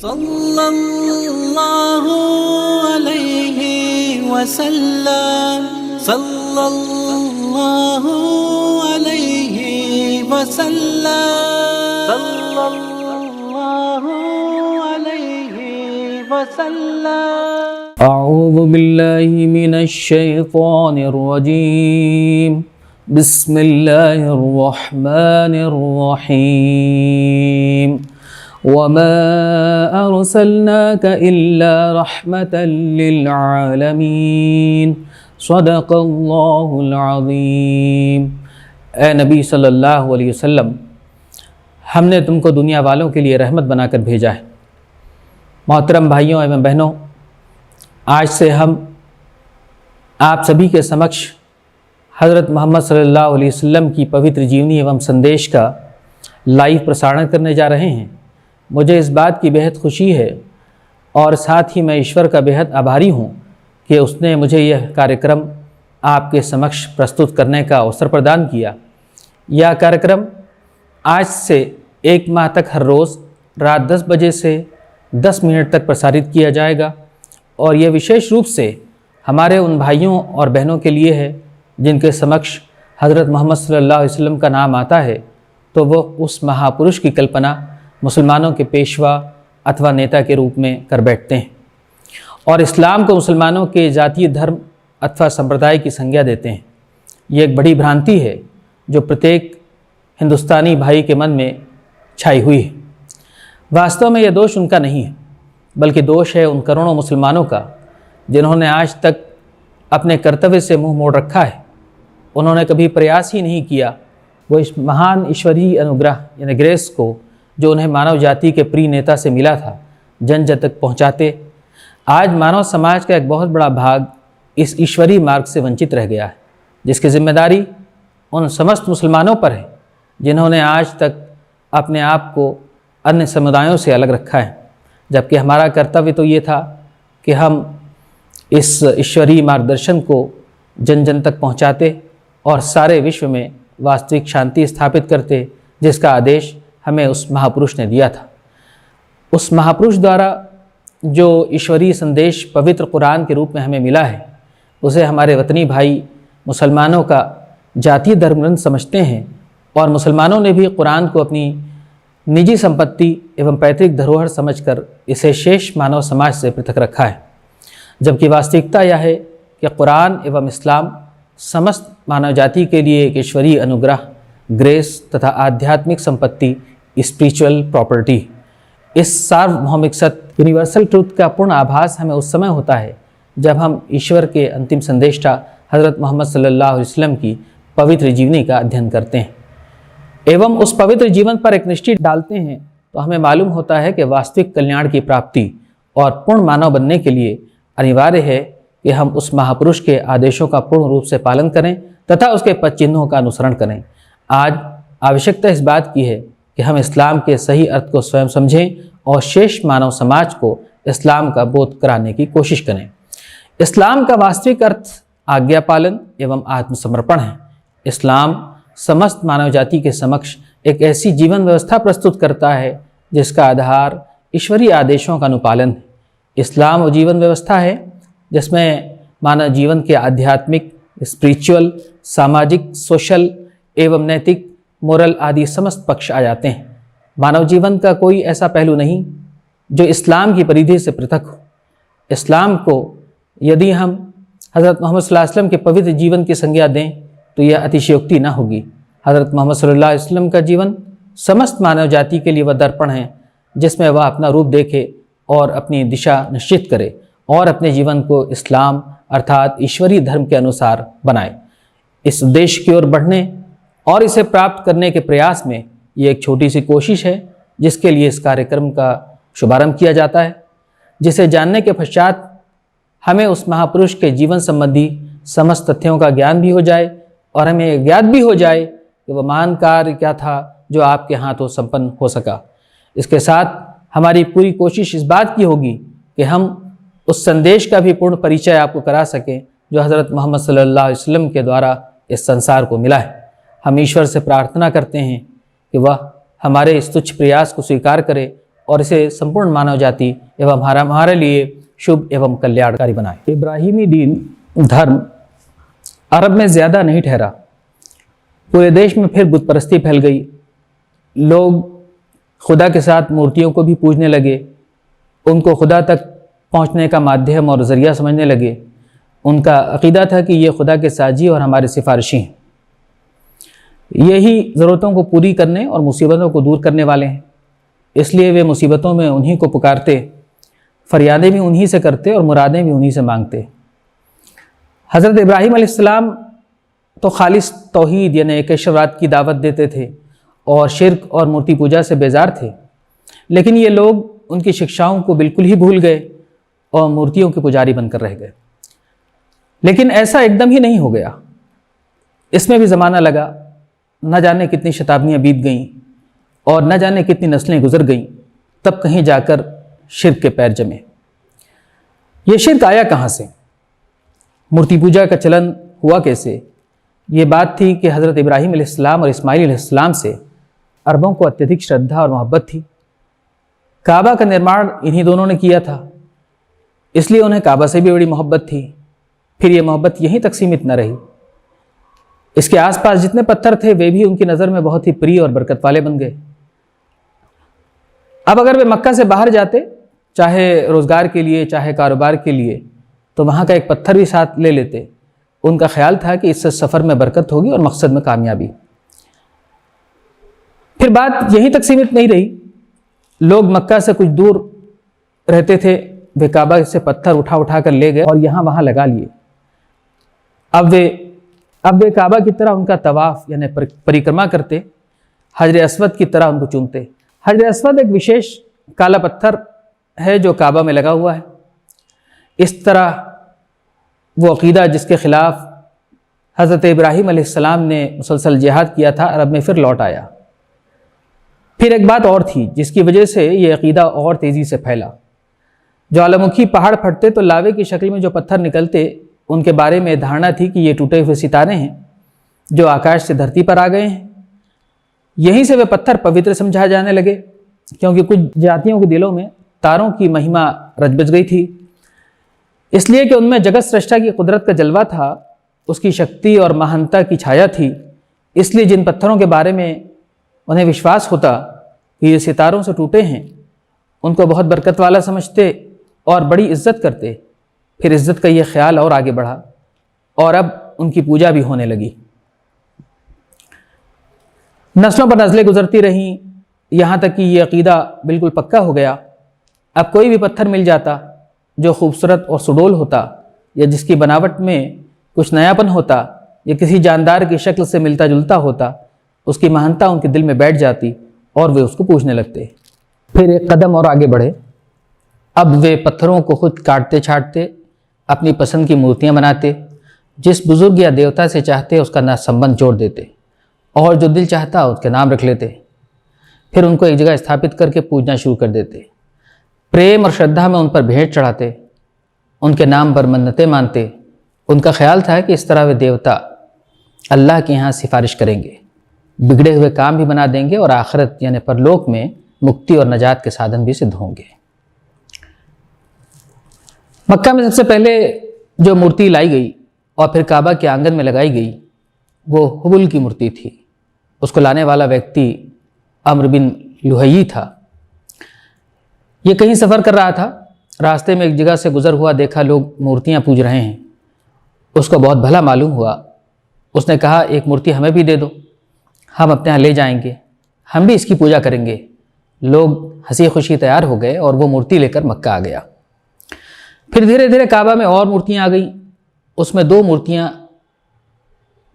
सल्लल्लाहु अलैहि वसल्लम, सल्लल्लाहु अलैहि वसल्लम, सल्लल्लाहु अलैहि वसल्लम। अऊज़ु बिल्लाहि मिनश शैतानिर रजीम। बिस्मिल्लाहिर रहमानिर रहीम। वमा अर्सलनाका इल्ला रहमतल लिल आलमीन। सदक़ल्लाहुल अज़ीम। ए नबी सल्लल्लाहु अलैहि वसल्लम, हमने तुमको दुनिया वालों के लिए रहमत बनाकर भेजा है। मोहतरम भाइयों एवं बहनों, आज से हम आप सभी के समक्ष हज़रत मोहम्मद सल्लल्लाहु अलैहि वसल्लम की पवित्र जीवनी एवं संदेश का लाइव प्रसारण करने जा रहे हैं। मुझे इस बात की बेहद खुशी है और साथ ही मैं ईश्वर का बेहद आभारी हूँ कि उसने मुझे यह कार्यक्रम आपके समक्ष प्रस्तुत करने का अवसर प्रदान किया। यह कार्यक्रम आज से 1 माह तक हर रोज़ रात 10 बजे से 10 मिनट तक प्रसारित किया जाएगा और यह विशेष रूप से हमारे उन भाइयों और बहनों के लिए है जिनके समक्ष हज़रत मोहम्मद सल्लल्लाहु अलैहि वसल्लम का नाम आता है तो वो उस महापुरुष की कल्पना मुसलमानों के पेशवा अथवा नेता के रूप में कर बैठते हैं और इस्लाम को मुसलमानों के जातीय धर्म अथवा संप्रदाय की संज्ञा देते हैं। ये एक बड़ी भ्रांति है जो प्रत्येक हिंदुस्तानी भाई के मन में छाई हुई है। वास्तव में यह दोष उनका नहीं है, बल्कि दोष है उन करोड़ों मुसलमानों का जिन्होंने आज तक अपने कर्तव्य से मुंह मोड़ रखा है। उन्होंने कभी प्रयास ही नहीं किया वो इस महान ईश्वरीय अनुग्रह यानी ग्रेस को जो उन्हें मानव जाति के प्रिय नेता से मिला था जन जन तक पहुँचाते। आज मानव समाज का एक बहुत बड़ा भाग इस ईश्वरीय मार्ग से वंचित रह गया है, जिसकी जिम्मेदारी उन समस्त मुसलमानों पर है जिन्होंने आज तक अपने आप को अन्य समुदायों से अलग रखा है। जबकि हमारा कर्तव्य तो ये था कि हम इस ईश्वरीय मार्गदर्शन को जन जन तक पहुँचाते और सारे विश्व में वास्तविक शांति स्थापित करते, जिसका आदेश हमें उस महापुरुष ने दिया था। उस महापुरुष द्वारा जो ईश्वरीय संदेश पवित्र कुरान के रूप में हमें मिला है उसे हमारे वतनी भाई मुसलमानों का जातीय धर्म ग्रंथ समझते हैं और मुसलमानों ने भी कुरान को अपनी निजी संपत्ति एवं पैतृक धरोहर समझकर इसे शेष मानव समाज से पृथक रखा है। जबकि वास्तविकता यह है कि कुरान एवं इस्लाम समस्त मानव जाति के लिए एक ईश्वरीय अनुग्रह, ग्रेस तथा आध्यात्मिक संपत्ति, स्पिरिचुअल प्रॉपर्टी। इस सार्वभौमिक सत्य यूनिवर्सल ट्रूथ का पूर्ण आभास हमें उस समय होता है जब हम ईश्वर के अंतिम संदेष्टा हज़रत मोहम्मद सल्लल्लाहु अलैहि वसल्लम की पवित्र जीवनी का अध्ययन करते हैं एवं उस पवित्र जीवन पर एक निष्ठा डालते हैं तो हमें मालूम होता है कि वास्तविक कल्याण की प्राप्ति और पूर्ण मानव बनने के लिए अनिवार्य है कि हम उस महापुरुष के आदेशों का पूर्ण रूप से पालन करें तथा उसके पद चिन्हों का अनुसरण करें। आज आवश्यकता इस बात की है कि हम इस्लाम के सही अर्थ को स्वयं समझें और शेष मानव समाज को इस्लाम का बोध कराने की कोशिश करें। इस्लाम का वास्तविक अर्थ आज्ञा पालन एवं आत्मसमर्पण है। इस्लाम समस्त मानव जाति के समक्ष एक ऐसी जीवन व्यवस्था प्रस्तुत करता है जिसका आधार ईश्वरीय आदेशों का अनुपालन है। इस्लाम वो जीवन व्यवस्था है जिसमें मानव जीवन के आध्यात्मिक, स्पिरिचुअल, सामाजिक, सोशल एवं नैतिक, मोरल आदि समस्त पक्ष आ जाते हैं। मानव जीवन का कोई ऐसा पहलू नहीं जो इस्लाम की परिधि से पृथक हो। इस्लाम को यदि हम हज़रत मोहम्मद सल्लल्लाहु अलैहि वसल्लम के पवित्र जीवन की संज्ञा दें तो यह अतिशयोक्ति न होगी। हज़रत मोहम्मद सल्लल्लाहु अलैहि वसल्लम का जीवन समस्त मानव जाति के लिए वह दर्पण है जिसमें वह अपना रूप देखे और अपनी दिशा निश्चित करे और अपने जीवन को इस्लाम अर्थात ईश्वरीय धर्म के अनुसार बनाए। इस उद्देश्य की ओर बढ़ने और इसे प्राप्त करने के प्रयास में ये एक छोटी सी कोशिश है जिसके लिए इस कार्यक्रम का शुभारंभ किया जाता है, जिसे जानने के पश्चात हमें उस महापुरुष के जीवन संबंधी समस्त तथ्यों का ज्ञान भी हो जाए और हमें ज्ञात भी हो जाए कि वह महान कार्य क्या था जो आपके हाथों संपन्न हो सका। इसके साथ हमारी पूरी कोशिश इस बात की होगी कि हम उस संदेश का भी पूर्ण परिचय आपको करा सकें जो हज़रत मोहम्मद सल्लल्लाहु अलैहि वसल्लम के द्वारा इस संसार को मिला है। हम ईश्वर से प्रार्थना करते हैं कि वह हमारे इस तुच्छ प्रयास को स्वीकार करे और इसे संपूर्ण मानव जाति एवं हमारे लिए शुभ एवं कल्याणकारी बनाए। इब्राहिमी दीन धर्म अरब में ज़्यादा नहीं ठहरा, पूरे देश में फिर बुत परस्ती फैल गई। लोग खुदा के साथ मूर्तियों को भी पूजने लगे, उनको खुदा तक पहुंचने का माध्यम और ज़रिया समझने लगे। उनका अक़ीदा था कि ये खुदा के साजी और हमारे सिफारिशी हैं, यही ज़रूरतों को पूरी करने और मुसीबतों को दूर करने वाले हैं। इसलिए वे मुसीबतों में उन्हीं को पुकारते, फरियादें भी उन्हीं से करते और मुरादें भी उन्हीं से मांगते। हज़रत इब्राहीम अलैहिस्सलाम तो खालिस तौहीद यानी एकेश्वरवाद की दावत देते थे और शिर्क और मूर्ति पूजा से बेजार थे, लेकिन ये लोग उनकी शिक्षाओं को बिल्कुल ही भूल गए और मूर्तियों के पुजारी बनकर रह गए। लेकिन ऐसा एकदम ही नहीं हो गया, इसमें भी ज़माना लगा। न जाने कितनी शताब्दियाँ बीत गईं और न जाने कितनी नस्लें गुजर गईं, तब कहीं जाकर शिर्क के पैर जमे। ये शिर्क आया कहाँ से, मूर्ति पूजा का चलन हुआ कैसे? ये बात थी कि हज़रत इब्राहीम अलैहिस्सलाम और इस्माईल अलैहिस्सलाम से अरबों को अत्यधिक श्रद्धा और मोहब्बत थी। काबा का निर्माण इन्हीं दोनों ने किया था, इसलिए उन्हें काबा से भी बड़ी मोहब्बत थी। फिर ये मोहब्बत यहीं तक सीमित न रही, इसके आसपास जितने पत्थर थे वे भी उनकी नज़र में बहुत ही प्रिय और बरकत वाले बन गए। अब अगर वे मक्का से बाहर जाते, चाहे रोज़गार के लिए चाहे कारोबार के लिए, तो वहाँ का एक पत्थर भी साथ ले लेते। उनका ख्याल था कि इससे सफ़र में बरकत होगी और मकसद में कामयाबी। फिर बात यहीं तक सीमित नहीं रही, लोग मक्का से कुछ दूर रहते थे, वे काबा से पत्थर उठा उठा कर ले गए और यहाँ वहाँ लगा लिए। अब वे काबा की तरह उनका तवाफ यानी परिक्रमा करते, हजर अस्वद की तरह उनको चूमते। हजर अस्वद एक विशेष काला पत्थर है जो काबा में लगा हुआ है। इस तरह वो अक़ीदा जिसके ख़िलाफ़ हज़रत इब्राहीम अलैहिस्सलाम ने मुसलसल जिहाद किया था, अरब में फिर लौट आया। फिर एक बात और थी जिसकी वजह से ये अक़ीदा और तेज़ी से फैला। ज्वालामुखी पहाड़ फटते तो लावे की शक्ल में जो पत्थर निकलते, उनके बारे में धारणा थी कि ये टूटे हुए सितारे हैं जो आकाश से धरती पर आ गए हैं। यहीं से वे पत्थर पवित्र समझाए जाने लगे, क्योंकि कुछ जातियों के दिलों में तारों की महिमा रच बच गई थी, इसलिए कि उनमें जगत सृष्टा की कुदरत का जलवा था, उसकी शक्ति और महानता की छाया थी। इसलिए जिन पत्थरों के बारे में उन्हें विश्वास होता कि ये सितारों से टूटे हैं, उनको बहुत बरकत वाला समझते और बड़ी इज्जत करते। फिर इज्जत का ये ख्याल और आगे बढ़ा और अब उनकी पूजा भी होने लगी। नस्लों पर नस्लें गुजरती रहीं, यहाँ तक कि ये अक़ीदा बिल्कुल पक्का हो गया। अब कोई भी पत्थर मिल जाता जो खूबसूरत और सुडोल होता, या जिसकी बनावट में कुछ नयापन होता, या किसी जानदार की शक्ल से मिलता जुलता होता, उसकी महानता उनके दिल में बैठ जाती और वे उसको पूजने लगते। फिर एक कदम और आगे बढ़े। अब वे पत्थरों को खुद काटते छाटते अपनी पसंद की मूर्तियां बनाते, जिस बुज़ुर्ग या देवता से चाहते उसका ना संबंध जोड़ देते और जो दिल चाहता उसके नाम रख लेते। फिर उनको एक जगह स्थापित करके पूजना शुरू कर देते। प्रेम और श्रद्धा में उन पर भेंट चढ़ाते, उनके नाम पर मन्नतें मानते। उनका ख्याल था कि इस तरह वे देवता अल्लाह के यहाँ सिफारिश करेंगे, बिगड़े हुए काम भी बना देंगे और आखिरत यानी परलोक में मुक्ति और नजात के साधन भी सिद्ध होंगे। मक्का में सबसे पहले जो मूर्ति लाई गई और फिर काबा के आंगन में लगाई गई, वो हुबुल की मूर्ति थी। उसको लाने वाला व्यक्ति अम्र बिन लुहई था। ये कहीं सफ़र कर रहा था, रास्ते में एक जगह से गुज़र हुआ, देखा लोग मूर्तियाँ पूज रहे हैं। उसको बहुत भला मालूम हुआ। उसने कहा, एक मूर्ति हमें भी दे दो, हम अपने यहाँ ले जाएंगे, हम भी इसकी पूजा करेंगे। लोग हंसी खुशी तैयार हो गए और वो मूर्ति लेकर मक्का आ गया। फिर धीरे धीरे काबा में और मूर्तियाँ आ गईं। उसमें दो मूर्तियाँ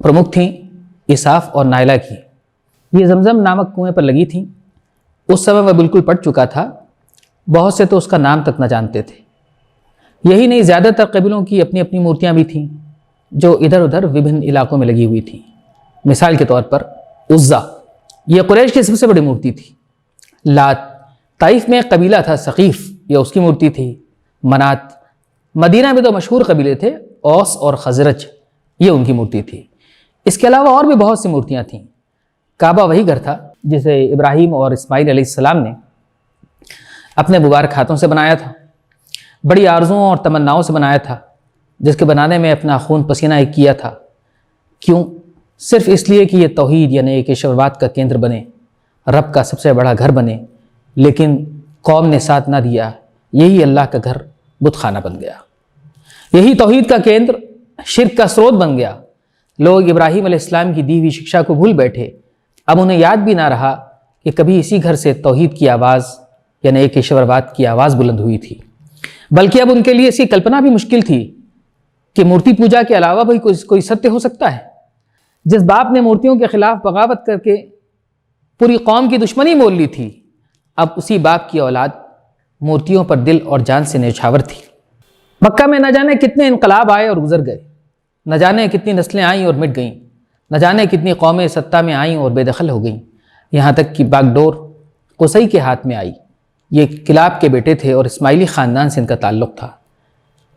प्रमुख थीं, इसाफ और नायला की। ये जमजम नामक कुएं पर लगी थीं। उस समय वह बिल्कुल पट चुका था, बहुत से तो उसका नाम तक न जानते थे। यही नहीं, ज़्यादातर कबीलों की अपनी अपनी मूर्तियाँ भी थीं जो इधर उधर विभिन्न इलाकों में लगी हुई थीं। मिसाल के तौर पर उज़्ज़ा, यह कुरैश की सबसे बड़ी मूर्ति थी। लात, ताइफ में एक कबीला था सकीफ़, यह उसकी मूर्ति थी। मनात, मदीना में तो मशहूर कबीले थे, औस और खजरज, ये उनकी मूर्ति थी। इसके अलावा और भी बहुत सी मूर्तियाँ थीं। काबा वही घर था जिसे इब्राहीम और इस्माईल अलैहिस्सलाम ने अपने मुबारक हाथों से बनाया था, बड़ी आरजुओं और तमन्नाओं से बनाया था, जिसके बनाने में अपना खून पसीना एक किया था। क्यों? सिर्फ इसलिए कि यह तौहीद यानी एक ईश्वरवाद का केंद्र बने, रब का सबसे बड़ा घर बने। लेकिन कौम ने साथ ना दिया, यही अल्लाह का घर बुतखाना बन गया। यही तौहीद का केंद्र शिर्क का स्रोत बन गया। लोग इब्राहीम अलैहिस्सलाम की दी हुई शिक्षा को भूल बैठे। अब उन्हें याद भी ना रहा कि कभी इसी घर से तौहीद की आवाज़ यानी एक ईश्वरवाद की आवाज़ बुलंद हुई थी। बल्कि अब उनके लिए इसकी कल्पना भी मुश्किल थी कि मूर्ति पूजा के अलावा भी कोई सत्य हो सकता है। जिस बाप ने मूर्तियों के खिलाफ बगावत करके पूरी कौम की दुश्मनी मोल ली थी, अब उसी बाप की औलाद मूर्तियों पर दिल और जान से न्यौछावर थी। मक्का में न जाने कितने इनकलाब आए और गुजर गए, न जाने कितनी नस्लें आईं और मिट गईं, न जाने कितनी कौमें सत्ता में आईं और बेदखल हो गईं, यहाँ तक कि बागडोर कुसई के हाथ में आई। ये किलाब के बेटे थे और इस्माइली ख़ानदान से इनका ताल्लुक़ था।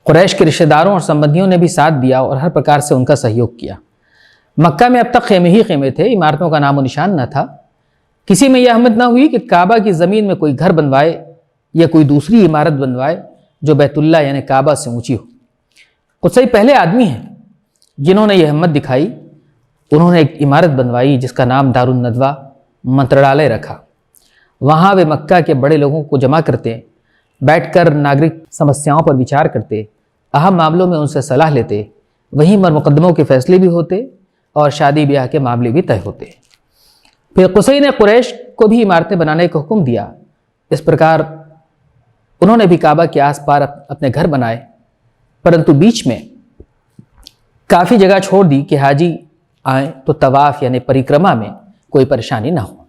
कुरैश के रिश्तेदारों और संबंधियों ने भी साथ दिया और हर प्रकार से उनका सहयोग किया। मक्का में अब तक खेमे ही खेमे थे, इमारतों का नामो निशान न था। किसी में यह हिम्मत न हुई कि काबा की ज़मीन में कोई घर बनवाए या कोई दूसरी इमारत बनवाए जो बैतुल्लाह यानी काबा से ऊंची हो। कुसई पहले आदमी हैं जिन्होंने यह हिम्मत दिखाई। उन्होंने एक इमारत बनवाई जिसका नाम दारुन नदवा मंत्रालय रखा। वहाँ वे मक्का के बड़े लोगों को जमा करते, बैठकर नागरिक समस्याओं पर विचार करते, अहम मामलों में उनसे सलाह लेते। वहीं मुकदमों के फैसले भी होते और शादी ब्याह के मामले भी तय होते। फिर कुसई ने कुरैश को भी इमारतें बनाने का हुक्म दिया। इस प्रकार उन्होंने भी काबा के आसपास अपने घर बनाए, परंतु बीच में काफ़ी जगह छोड़ दी कि हाजी आए तो तवाफ़ यानी परिक्रमा में कोई परेशानी ना हो।